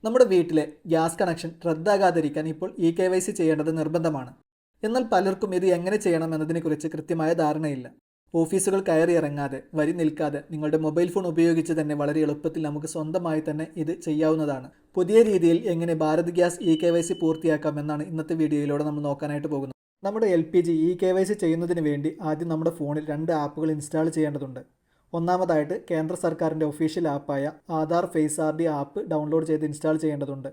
നമ്മുടെ വീട്ടിലെ gas connection റദ്ദാകാതിരിക്കാൻ ഇപ്പോൾ KYC ചെയ്യേണ്ടത് നിർബന്ധമാണ്. എന്നാൽ പലർക്കും ഇത് എങ്ങനെ ചെയ്യണം എന്നതിനെക്കുറിച്ച് കൃത്യമായ ധാരണയില്ല. ഓഫീസുകൾ കയറി ഇറങ്ങാതെ, വരി നിൽക്കാതെ നിങ്ങളുടെ മൊബൈൽ ഫോൺ ഉപയോഗിച്ച് തന്നെ വളരെ എളുപ്പത്തിൽ നമുക്ക് സ്വന്തമായി തന്നെ ഇത് ചെയ്യാവുന്നതാണ്. പുതിയ രീതിയിൽ എങ്ങനെ ഭാരത് ഗ്യാസ് KYC പൂർത്തിയാക്കാം എന്നാണ് ഇന്നത്തെ വീഡിയോയിലൂടെ നമ്മൾ നോക്കാനായിട്ട് പോകുന്നത്. നമ്മുടെ LPG KYC ചെയ്യുന്നതിന് വേണ്ടി ആദ്യം നമ്മുടെ ഫോണിൽ 2 ആപ്പുകൾ ഇൻസ്റ്റാൾ ചെയ്യേണ്ടതുണ്ട്. ഒന്നാമതായിട്ട് കേന്ദ്ര സർക്കാരിൻ്റെ ഒഫീഷ്യൽ ആപ്പായ Aadhaar face RD app download ചെയ്ത് ഇൻസ്റ്റാൾ ചെയ്യേണ്ടതുണ്ട്.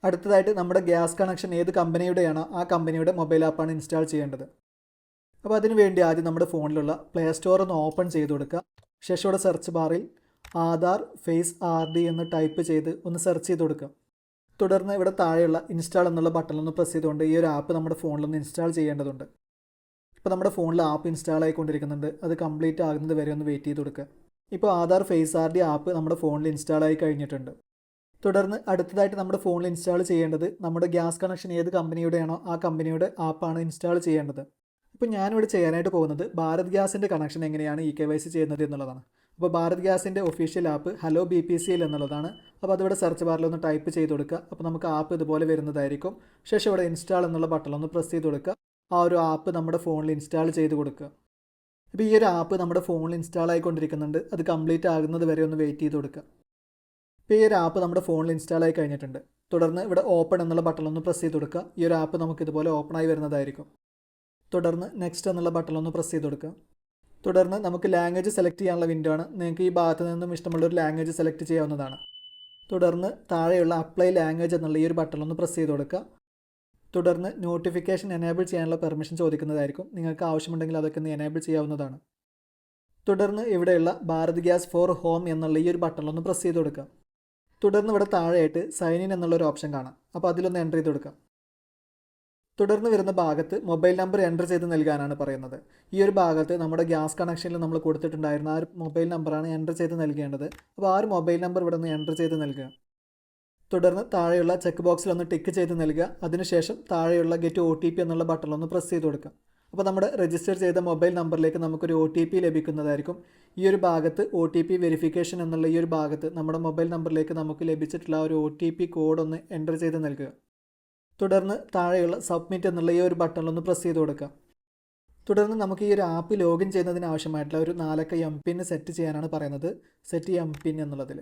അടുത്തതായിട്ട് നമ്മുടെ ഗ്യാസ് കണക്ഷൻ ഏത് കമ്പനിയുടെയാണോ ആ കമ്പനിയുടെ മൊബൈൽ ആപ്പാണ് ഇൻസ്റ്റാൾ ചെയ്യേണ്ടത്. അപ്പോൾ അതിനു വേണ്ടി ആദ്യം നമ്മുടെ ഫോണിലുള്ള പ്ലേ സ്റ്റോർ ഒന്ന് ഓപ്പൺ ചെയ്ത് കൊടുക്കുക. ശേഷം ഇവിടെ സെർച്ച് ബാറിൽ ആധാർ ഫേസ് RD എന്ന് ടൈപ്പ് ചെയ്ത് ഒന്ന് സെർച്ച് ചെയ്ത് കൊടുക്കുക. തുടർന്ന് ഇവിടെ താഴെയുള്ള ഇൻസ്റ്റാൾ എന്നുള്ള ബട്ടണൊന്ന് പ്രസ് ചെയ്തുകൊണ്ട് ഈ ഒരു ആപ്പ് നമ്മുടെ ഫോണിലൊന്ന് ഇൻസ്റ്റാൾ ചെയ്യേണ്ടതുണ്ട്. ഇപ്പോൾ നമ്മുടെ ഫോണിൽ ആപ്പ് ഇൻസ്റ്റാൾ ആയിക്കൊണ്ടിരിക്കുന്നുണ്ട്. അത് കംപ്ലീറ്റ് ആകുന്നത് വരെ ഒന്ന് വെയിറ്റ് ചെയ്ത് കൊടുക്കുക. ഇപ്പോൾ ആധാർ ഫേസ് RD ആപ്പ് നമ്മുടെ ഫോണിൽ ഇൻസ്റ്റാൾ ആയി കഴിഞ്ഞിട്ടുണ്ട്. തുടർന്ന് അടുത്തതായിട്ട് നമ്മുടെ ഫോണിൽ ഇൻസ്റ്റാൾ ചെയ്യേണ്ടത് നമ്മുടെ ഗ്യാസ് കണക്ഷൻ ഏത് കമ്പനിയുടെയാണോ ആ കമ്പനിയുടെ ആപ്പാണ് ഇൻസ്റ്റാൾ ചെയ്യേണ്ടത്. ഇപ്പോൾ ഞാനിവിടെ ചെയ്യാനായിട്ട് പോകുന്നത് ഭാരത് ഗ്യാസിൻ്റെ കണക്ഷൻ എങ്ങനെയാണ് KYC ചെയ്യുന്നത് എന്നുള്ളതാണ്. അപ്പോൾ ഭാരത് ഗ്യാസിൻ്റെ ഒഫീഷ്യൽ ആപ്പ് ഹലോ BPCL എന്നുള്ളതാണ്. അപ്പോൾ അതിവിടെ സെർച്ച് ബാറിൽ ഒന്ന് ടൈപ്പ് ചെയ്ത് കൊടുക്കുക. അപ്പോൾ നമുക്ക് ആപ്പ് ഇതുപോലെ വരുന്നതായിരിക്കും. ശേഷം ഇവിടെ ഇൻസ്റ്റാൾ എന്നുള്ള ബട്ടൺ ഒന്ന് പ്രസ് ചെയ്ത് കൊടുക്കുക. ആ ഒരു ആപ്പ് നമ്മുടെ ഫോണിൽ ഇൻസ്റ്റാൾ ചെയ്ത് കൊടുക്കുക. അപ്പോൾ ഈ ഒരു ആപ്പ് നമ്മുടെ ഫോണിൽ ഇൻസ്റ്റാൾ ആയിക്കൊണ്ടിരിക്കുന്നുണ്ട്. അത് കംപ്ലീറ്റ് ആകുന്നത് വരെ ഒന്ന് വെയിറ്റ് ചെയ്ത് കൊടുക്കുക. ഇപ്പോൾ ഈ ഒരു ആപ്പ് നമ്മുടെ ഫോണിൽ ഇൻസ്റ്റാൾ ആയി കഴിഞ്ഞിട്ടുണ്ട്. തുടർന്ന് ഇവിടെ ഓപ്പൺ എന്നുള്ള ബട്ടൺ ഒന്ന് പ്രസ് ചെയ്ത് കൊടുക്കുക. ഈ ഒരു ആപ്പ് നമുക്ക് ഇതുപോലെ ഓപ്പൺ ആയി വരുന്നതായിരിക്കും. തുടർന്ന് നെക്സ്റ്റ് എന്നുള്ള ബട്ടൺ ഒന്ന് പ്രസ് ചെയ്ത് കൊടുക്കുക. തുടർന്ന് നമുക്ക് ലാംഗ്വേജ് സെലക്ട് ചെയ്യാനുള്ള വിൻഡോ ആണ്. നിങ്ങൾക്ക് ഈ ഭാഗത്ത് നിന്നും ഇഷ്ടമുള്ളൊരു ലാംഗ്വേജ് സെലക്ട് ചെയ്യാവുന്നതാണ്. തുടർന്ന് താഴെയുള്ള അപ്ലൈ ലാംഗ്വേജ് എന്നുള്ള ഈ ഒരു ബട്ടൺ ഒന്ന് പ്രസ് ചെയ്ത് കൊടുക്കുക. തുടർന്ന് നോട്ടിഫിക്കേഷൻ എനേബിൾ ചെയ്യാനുള്ള പെർമിഷൻ ചോദിക്കുന്നതായിരിക്കും. നിങ്ങൾക്ക് ആവശ്യമുണ്ടെങ്കിൽ അതൊക്കെ ഒന്ന് എനേബിൾ ചെയ്യാവുന്നതാണ്. തുടർന്ന് ഇവിടെയുള്ള ഭാരത് ഗ്യാസ് ഫോർ ഹോം എന്നുള്ള ഈ ഒരു ബട്ടണിലൊന്ന് പ്രസ് ചെയ്ത് കൊടുക്കുക. തുടർന്ന് ഇവിടെ താഴെയായിട്ട് സൈൻ ഇൻ എന്നുള്ളൊരു ഓപ്ഷൻ കാണാം. അപ്പോൾ അതിലൊന്ന് എൻ്റർ ചെയ്ത് കൊടുക്കാം. തുടർന്ന് വരുന്ന ഭാഗത്ത് മൊബൈൽ നമ്പർ എൻ്റർ ചെയ്ത് നൽകാനാണ് പറയുന്നത്. ഈ ഒരു ഭാഗത്ത് നമ്മുടെ ഗ്യാസ് കണക്ഷനിൽ നമ്മൾ കൊടുത്തിട്ടുണ്ടായിരുന്ന ആ ഒരു മൊബൈൽ നമ്പറാണ് എൻ്റർ ചെയ്ത് നൽകേണ്ടത്. അപ്പോൾ ആ ഒരു മൊബൈൽ നമ്പർ ഇവിടെ നിന്ന് എൻ്റർ ചെയ്ത് നൽകുക. തുടർന്ന് താഴെയുള്ള ചെക്ക് ബോക്സിൽ ഒന്ന് ടിക്ക് ചെയ്ത് നൽകുക. അതിനുശേഷം താഴെയുള്ള ഗെറ്റ് OTP എന്നുള്ള ബട്ടണിലൊന്ന് പ്രസ് ചെയ്ത് കൊടുക്കുക. അപ്പോൾ നമ്മുടെ രജിസ്റ്റർ ചെയ്ത മൊബൈൽ നമ്പറിലേക്ക് നമുക്കൊരു OTP ലഭിക്കുന്നതായിരിക്കും. ഈ ഒരു ഭാഗത്ത് OTP വെരിഫിക്കേഷൻ എന്നുള്ള ഈ ഒരു ഭാഗത്ത് നമ്മുടെ മൊബൈൽ നമ്പറിലേക്ക് നമുക്ക് ലഭിച്ചിട്ടുള്ള ഒരു OTP കോഡ് ഒന്ന് എൻ്റർ ചെയ്ത് നൽകുക. തുടർന്ന് താഴെയുള്ള സബ്മിറ്റ് എന്നുള്ള ഈ ഒരു ബട്ടണിലൊന്ന് പ്രസ് ചെയ്ത് കൊടുക്കുക. തുടർന്ന് നമുക്ക് ഈ ഒരു ആപ്പ് ലോഗിൻ ചെയ്യുന്നതിന് ആവശ്യമായിട്ടുള്ള ഒരു 4 അക്ക MPIN സെറ്റ് ചെയ്യാനാണ് പറയുന്നത്. സെറ്റ് MPIN എന്നുള്ളതിൽ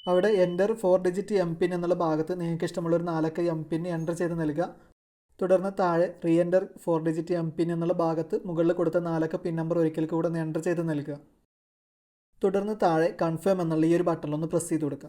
അവിടെ എൻ്റർ 4 ഡിജിറ്റ് MPIN എന്നുള്ള ഭാഗത്ത് നിങ്ങൾക്ക് ഇഷ്ടമുള്ളൊരു 4 അക്ക MPIN എൻ്റർ ചെയ്ത് നൽകുക. തുടർന്ന് താഴെ റീ എൻ്റർ 4 ഡിജിറ്റ് MPIN എന്നുള്ള ഭാഗത്ത് മുകളിൽ കൊടുത്ത 4 അക്ക പിൻ നമ്പർ ഒരിക്കൽ കൂടെ എൻ്റർ ചെയ്ത് നൽകുക. തുടർന്ന് താഴെ കൺഫേം എന്നുള്ള ഈ ഒരു ബട്ടണിലൊന്ന് പ്രസ് ചെയ്ത് കൊടുക്കുക.